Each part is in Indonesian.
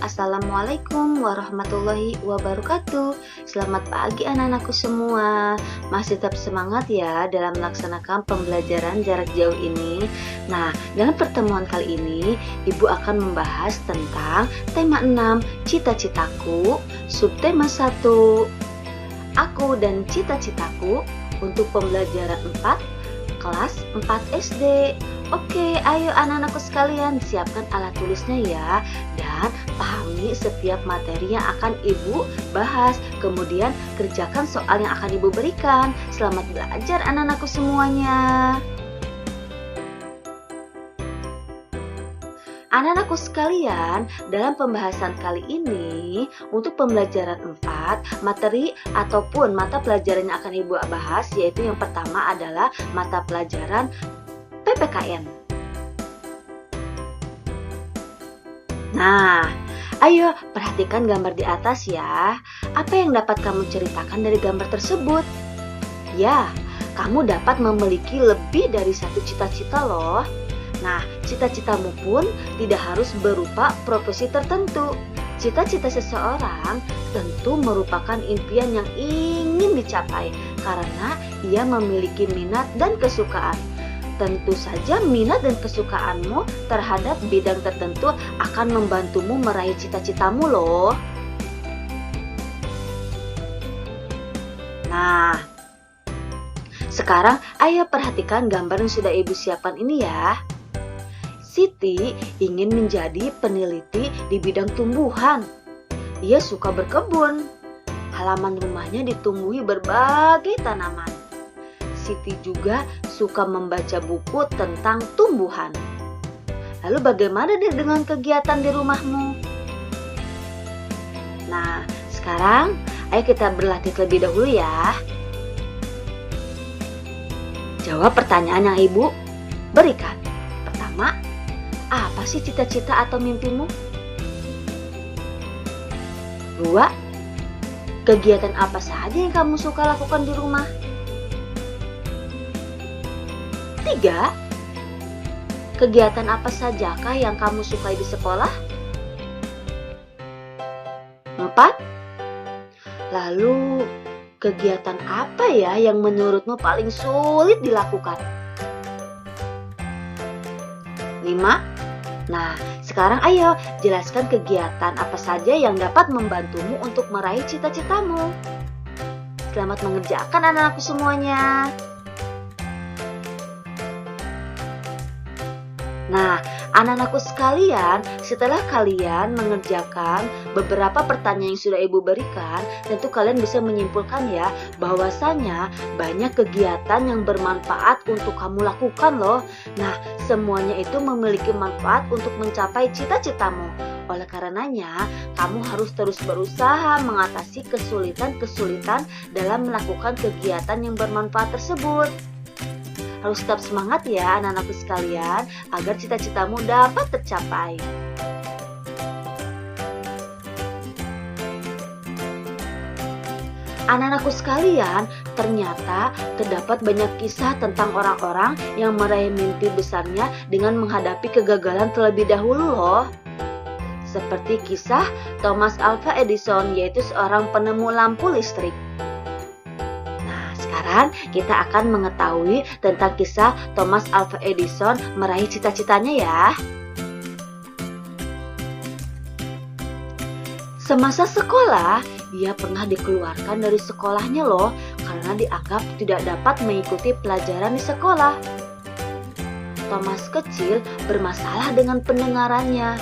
Assalamualaikum warahmatullahi wabarakatuh. Selamat pagi anak-anakku semua. Masih tetap semangat ya dalam melaksanakan pembelajaran jarak jauh ini. Nah, dalam pertemuan kali ini Ibu akan membahas tentang tema 6, cita-citaku, subtema 1, aku dan cita-citaku untuk pembelajaran 4, kelas 4 SD. Oke, ayo anak-anakku sekalian, siapkan alat tulisnya ya. Dan pahami setiap materi yang akan Ibu bahas. Kemudian kerjakan soal yang akan Ibu berikan. Selamat belajar anak-anakku semuanya. Anak-anakku sekalian, dalam pembahasan kali ini, untuk pembelajaran 4, materi ataupun mata pelajaran yang akan Ibu bahas, yaitu yang pertama adalah mata pelajaran PPKN. Nah, ayo perhatikan gambar di atas ya. Apa yang dapat kamu ceritakan dari gambar tersebut? Ya, kamu dapat memiliki lebih dari satu cita-cita loh. Nah, cita-citamu pun tidak harus berupa profesi tertentu. Cita-cita seseorang tentu merupakan impian yang ingin dicapai karena ia memiliki minat dan kesukaan. Tentu saja minat dan kesukaanmu terhadap bidang tertentu akan membantumu meraih cita-citamu loh. Nah, sekarang ayo perhatikan gambar yang sudah Ibu siapkan ini ya. Siti ingin menjadi peneliti di bidang tumbuhan. Ia suka berkebun. Halaman rumahnya ditumbuhi berbagai tanaman. Siti juga suka membaca buku tentang tumbuhan. Lalu bagaimana dengan kegiatan di rumahmu? Nah, sekarang ayo kita berlatih terlebih dahulu ya. Jawab pertanyaan yang Ibu berikan. Pertama, apa sih cita-cita atau mimpimu? 2, kegiatan apa saja yang kamu suka lakukan di rumah? 3, kegiatan apa sajakah yang kamu sukai di sekolah? 4, lalu kegiatan apa ya yang menurutmu paling sulit dilakukan? 5, nah sekarang ayo jelaskan kegiatan apa saja yang dapat membantumu untuk meraih cita-citamu. Selamat mengerjakan anak-anakku semuanya. Nah, anak-anakku sekalian, setelah kalian mengerjakan beberapa pertanyaan yang sudah Ibu berikan, tentu kalian bisa menyimpulkan ya, bahwasanya banyak kegiatan yang bermanfaat untuk kamu lakukan loh. Nah, semuanya itu memiliki manfaat untuk mencapai cita-citamu. Oleh karenanya, kamu harus terus berusaha mengatasi kesulitan-kesulitan dalam melakukan kegiatan yang bermanfaat tersebut. Harus tetap semangat ya anak-anakku sekalian agar cita-citamu dapat tercapai. Anak-anakku sekalian, ternyata terdapat banyak kisah tentang orang-orang yang meraih mimpi besarnya dengan menghadapi kegagalan terlebih dahulu loh. Seperti kisah Thomas Alva Edison, yaitu seorang penemu lampu listrik. Sekarang kita akan mengetahui tentang kisah Thomas Alva Edison meraih cita-citanya ya. Semasa sekolah, ia pernah dikeluarkan dari sekolahnya loh karena dianggap tidak dapat mengikuti pelajaran di sekolah. Thomas kecil bermasalah dengan pendengarannya.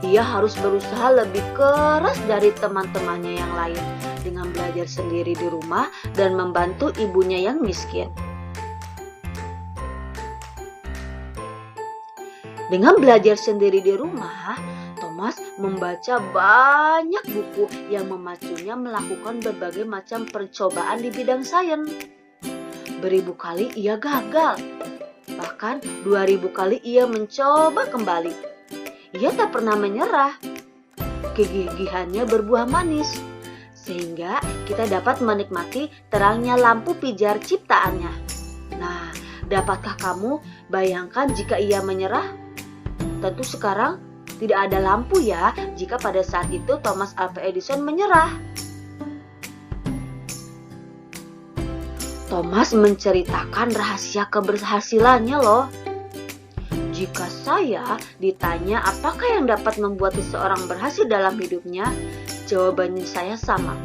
Ia harus berusaha lebih keras dari teman-temannya yang lain dengan belajar sendiri di rumah dan membantu ibunya yang miskin. Dengan belajar sendiri di rumah, Thomas membaca banyak buku yang memacunya melakukan berbagai macam percobaan di bidang sains. Beribu kali ia gagal, bahkan 2000 kali ia mencoba kembali. Ia tak pernah menyerah. Kegigihannya berbuah manis, sehingga kita dapat menikmati terangnya lampu pijar ciptaannya. Nah, dapatkah kamu bayangkan jika ia menyerah? Tentu sekarang tidak ada lampu ya jika pada saat itu Thomas Alva Edison menyerah. Thomas menceritakan rahasia keberhasilannya loh. Jika saya ditanya apakah yang dapat membuat seseorang berhasil dalam hidupnya, jawabannya saya sama.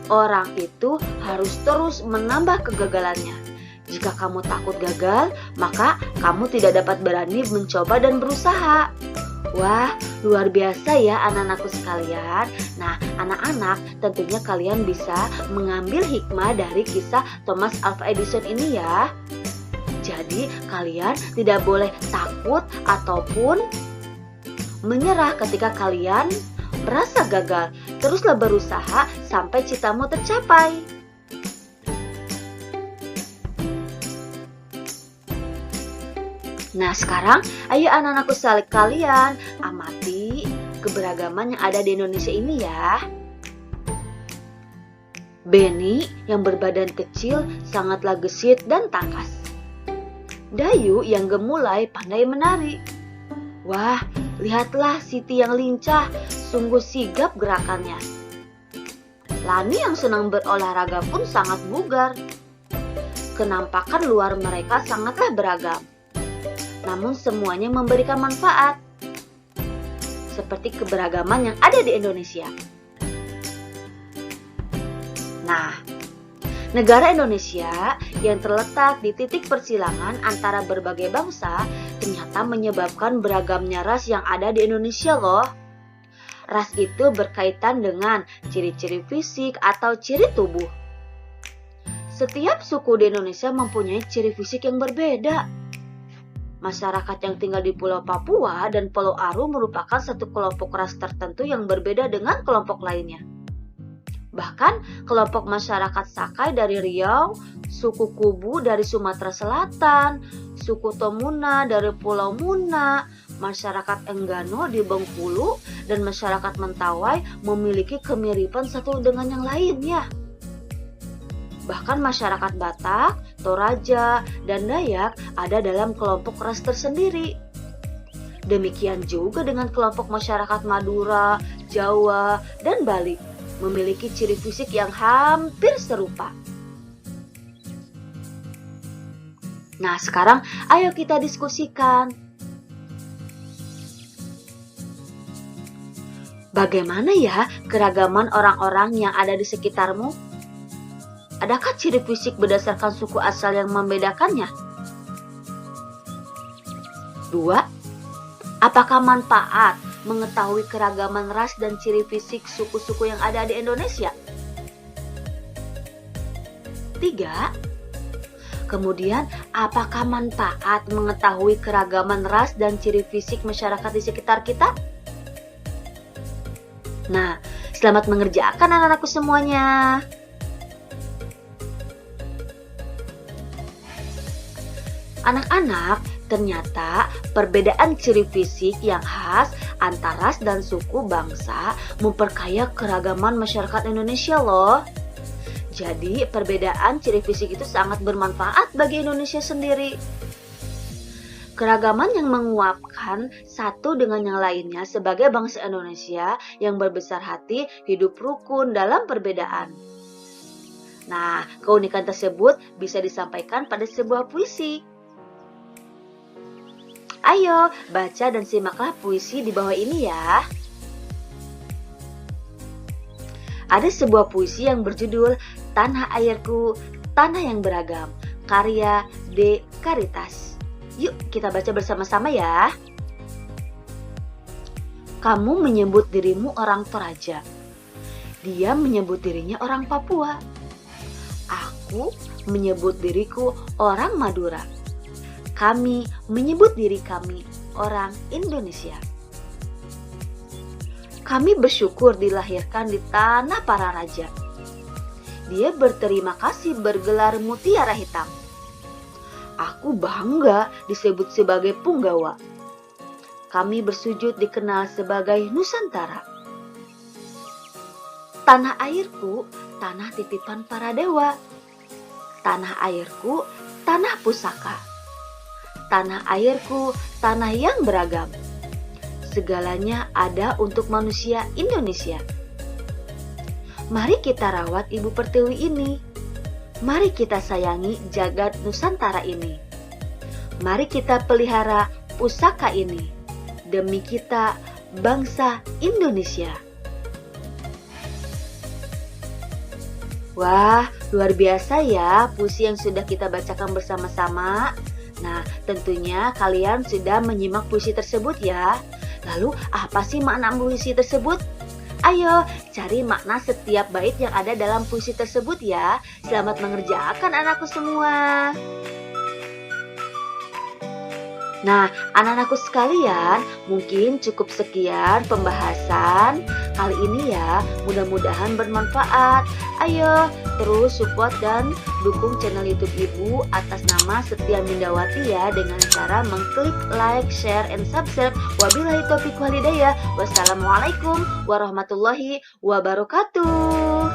Orang itu harus terus menambah kegagalannya. Jika kamu takut gagal, maka kamu tidak dapat berani mencoba dan berusaha. Wah, luar biasa ya anak-anakku sekalian. Nah, anak-anak, tentunya kalian bisa mengambil hikmah dari kisah Thomas Alva Edison ini ya. Jadi, kalian tidak boleh takut ataupun menyerah ketika kalian merasa gagal. Teruslah berusaha sampai citamu tercapai. Nah, sekarang ayo anak-anakku sekalian amati keberagaman yang ada di Indonesia ini ya. Benny yang berbadan kecil sangatlah gesit dan tangkas. Dayu yang gemulai pandai menari. Wah, lihatlah Siti yang lincah, sungguh sigap gerakannya. Lani yang senang berolahraga pun sangat bugar. Kenampakan luar mereka sangatlah beragam. Namun semuanya memberikan manfaat. Seperti keberagaman yang ada di Indonesia. Nah, negara Indonesia yang terletak di titik persilangan antara berbagai bangsa ternyata menyebabkan beragamnya ras yang ada di Indonesia loh. Ras itu berkaitan dengan ciri-ciri fisik atau ciri tubuh. Setiap suku di Indonesia mempunyai ciri fisik yang berbeda. Masyarakat yang tinggal di Pulau Papua dan Pulau Aru merupakan satu kelompok ras tertentu yang berbeda dengan kelompok lainnya. Bahkan kelompok masyarakat Sakai dari Riau, suku Kubu dari Sumatera Selatan, suku Tomuna dari Pulau Muna, masyarakat Enggano di Bengkulu, dan masyarakat Mentawai memiliki kemiripan satu dengan yang lainnya. Bahkan masyarakat Batak, Toraja, dan Dayak ada dalam kelompok ras tersendiri. Demikian juga dengan kelompok masyarakat Madura, Jawa, dan Bali, memiliki ciri fisik yang hampir serupa. Nah, sekarang ayo kita diskusikan. Bagaimana ya keragaman orang-orang yang ada di sekitarmu? Adakah ciri fisik berdasarkan suku asal yang membedakannya? 2. Apakah manfaat mengetahui keragaman ras dan ciri fisik suku-suku yang ada di Indonesia? 3. Kemudian, apakah manfaat mengetahui keragaman ras dan ciri fisik masyarakat di sekitar kita? Nah, selamat mengerjakan anak-anakku semuanya. Anak-anak, ternyata perbedaan ciri fisik yang khas antar ras dan suku bangsa memperkaya keragaman masyarakat Indonesia loh. Jadi perbedaan ciri fisik itu sangat bermanfaat bagi Indonesia sendiri. Keragaman yang menguapkan satu dengan yang lainnya sebagai bangsa Indonesia yang berbesar hati hidup rukun dalam perbedaan. Nah, keunikan tersebut bisa disampaikan pada sebuah puisi. Ayo, baca dan simaklah puisi di bawah ini ya. Ada sebuah puisi yang berjudul Tanah Airku, Tanah yang Beragam, karya D. Karitas. Yuk kita baca bersama-sama ya. Kamu menyebut dirimu orang Toraja. Dia menyebut dirinya orang Papua. Aku menyebut diriku orang Madura. Kami menyebut diri kami orang Indonesia. Kami bersyukur dilahirkan di tanah para raja. Dia berterima kasih bergelar mutiara hitam. Aku bangga disebut sebagai punggawa. Kami bersujud dikenal sebagai Nusantara. Tanah airku, tanah titipan para dewa. Tanah airku, tanah pusaka. Tanah airku, tanah yang beragam. segalanya ada untuk manusia Indonesia. Mari kita rawat Ibu Pertiwi ini. Mari kita sayangi jagat Nusantara ini. Mari kita pelihara pusaka ini demi kita bangsa Indonesia. Wah, luar biasa ya puisi yang sudah kita bacakan bersama-sama. Nah, tentunya kalian sudah menyimak puisi tersebut ya. Lalu, apa sih makna puisi tersebut? Ayo, cari makna setiap bait yang ada dalam puisi tersebut ya. Selamat mengerjakan anakku semua. Nah, anak-anakku sekalian, mungkin cukup sekian pembahasan kali ini ya. Mudah-mudahan bermanfaat. Ayo, terus support dan dukung channel YouTube Ibu atas nama Setia Mindawati ya, dengan cara mengklik like, share, and subscribe. Wabillahi taufiq wal hidayah. Wassalamualaikum warahmatullahi wabarakatuh.